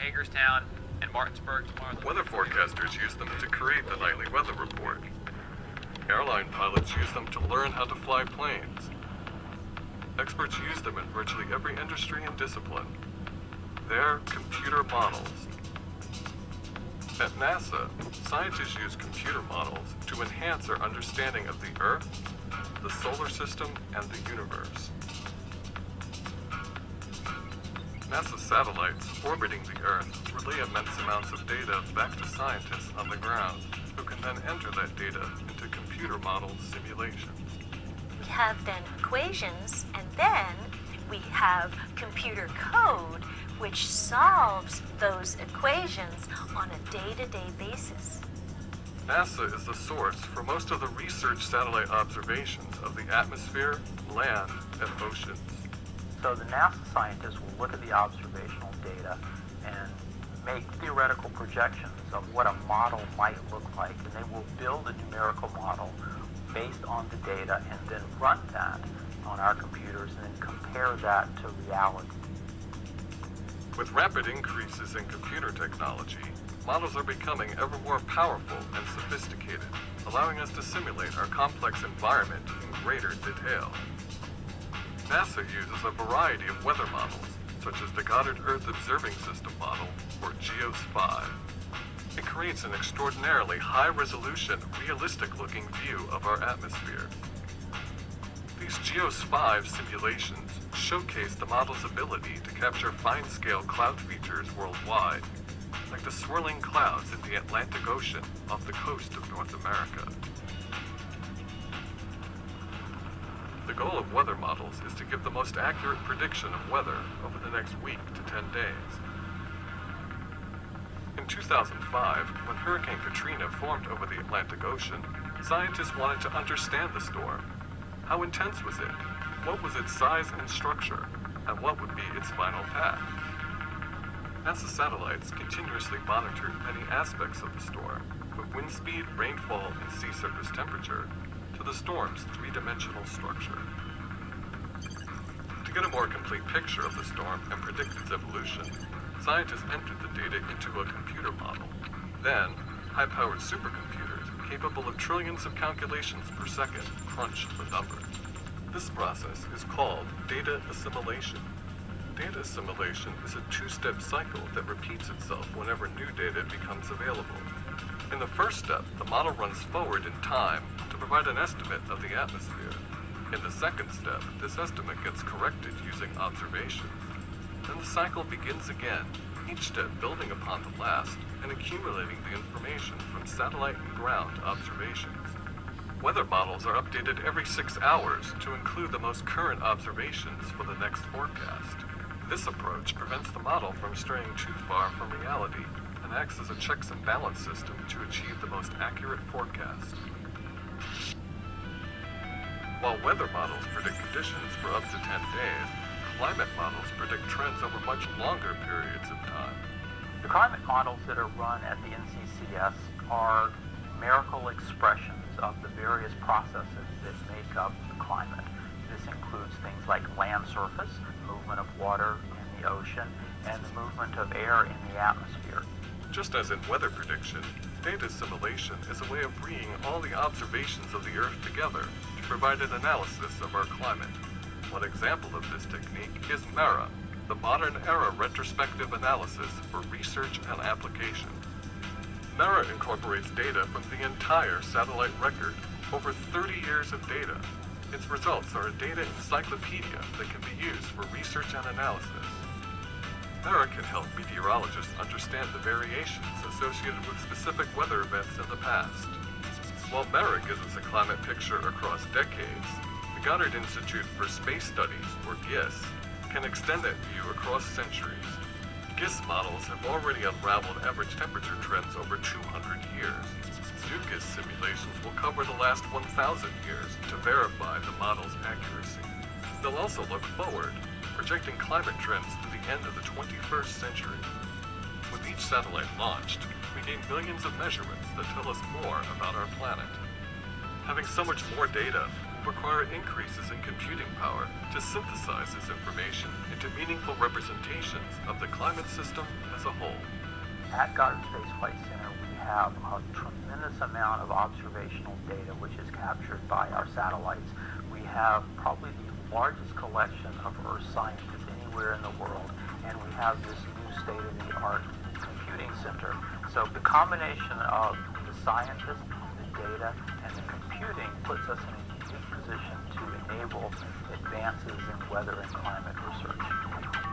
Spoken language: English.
Hagerstown and Martinsburg tomorrow. Weather forecasters use them to create the nightly weather report. Airline pilots use them to learn how to fly planes. Experts use them in virtually every industry and discipline. They're computer models. At NASA, scientists use computer models to enhance our understanding of the Earth, the solar system, and the universe. NASA satellites orbiting the Earth relay immense amounts of data back to scientists on the ground, who can then enter that data into computer model simulations. We have then equations, and then we have computer code, which solves those equations on a day-to-day basis. NASA is the source for most of the research satellite observations of the atmosphere, land, and oceans. So the NASA scientists will look at the observational data and make theoretical projections of what a model might look like, and they will build a numerical model based on the data and then run that on our computers and then compare that to reality. With rapid increases in computer technology, models are becoming ever more powerful and sophisticated, allowing us to simulate our complex environment in greater detail. NASA uses a variety of weather models, such as the Goddard Earth Observing System model, or GEOS-5. It creates an extraordinarily high-resolution, realistic-looking view of our atmosphere. These GEOS-5 simulations showcase the model's ability to capture fine-scale cloud features worldwide, like the swirling clouds in the Atlantic Ocean off the coast of North America. The goal of weather models is to give the most accurate prediction of weather over the next week to 10 days. In 2005, when Hurricane Katrina formed over the Atlantic Ocean, scientists wanted to understand the storm. How intense was it? What was its size and structure? And what would be its final path? NASA satellites continuously monitored many aspects of the storm, from wind speed, rainfall, and sea surface temperature, to the storm's three-dimensional structure. To get a more complete picture of the storm and predict its evolution, scientists entered the data into a computer model. Then, high-powered supercomputers, capable of trillions of calculations per second, crunched the numbers. This process is called data assimilation. Data assimilation is a two-step cycle that repeats itself whenever new data becomes available. In the first step, the model runs forward in time to provide an estimate of the atmosphere. In the second step, this estimate gets corrected using observations. Then the cycle begins again, each step building upon the last and accumulating the information from satellite and ground observations. Weather models are updated every 6 hours to include the most current observations for the next forecast. This approach prevents the model from straying too far from reality and acts as a checks and balance system to achieve the most accurate forecast. While weather models predict conditions for up to 10 days, climate models predict trends over much longer periods of time. The climate models that are run at the NCCS are numerical expressions of the various processes that make up the climate. This includes things like land surface, movement of water in the ocean, and the movement of air in the atmosphere. Just as in weather prediction, data assimilation is a way of bringing all the observations of the Earth together to provide an analysis of our climate. One example of this technique is MERA, the Modern Era Retrospective Analysis for Research and Application. MERA incorporates data from the entire satellite record, over 30 years of data. Its results are a data encyclopedia that can be used for research and analysis. MERA can help meteorologists understand the variations associated with specific weather events in the past. While MERA gives us a climate picture across decades, the Goddard Institute for Space Studies, or GISS, can extend that view across centuries. GISS models have already unraveled average temperature trends over 200 years. New GISS simulations will cover the last 1,000 years to verify the model's accuracy. They'll also look forward, projecting climate trends to the end of the 21st century. With each satellite launched, we gain millions of measurements that tell us more about our planet. Having so much more data, require increases in computing power to synthesize this information into meaningful representations of the climate system as a whole. At Goddard Space Flight Center, we have a tremendous amount of observational data which is captured by our satellites. We have probably the largest collection of Earth scientists anywhere in the world, and we have this new state-of-the-art computing center. So the combination of the scientists, the data, and the computing puts us in a unique position to enable advances in weather and climate research.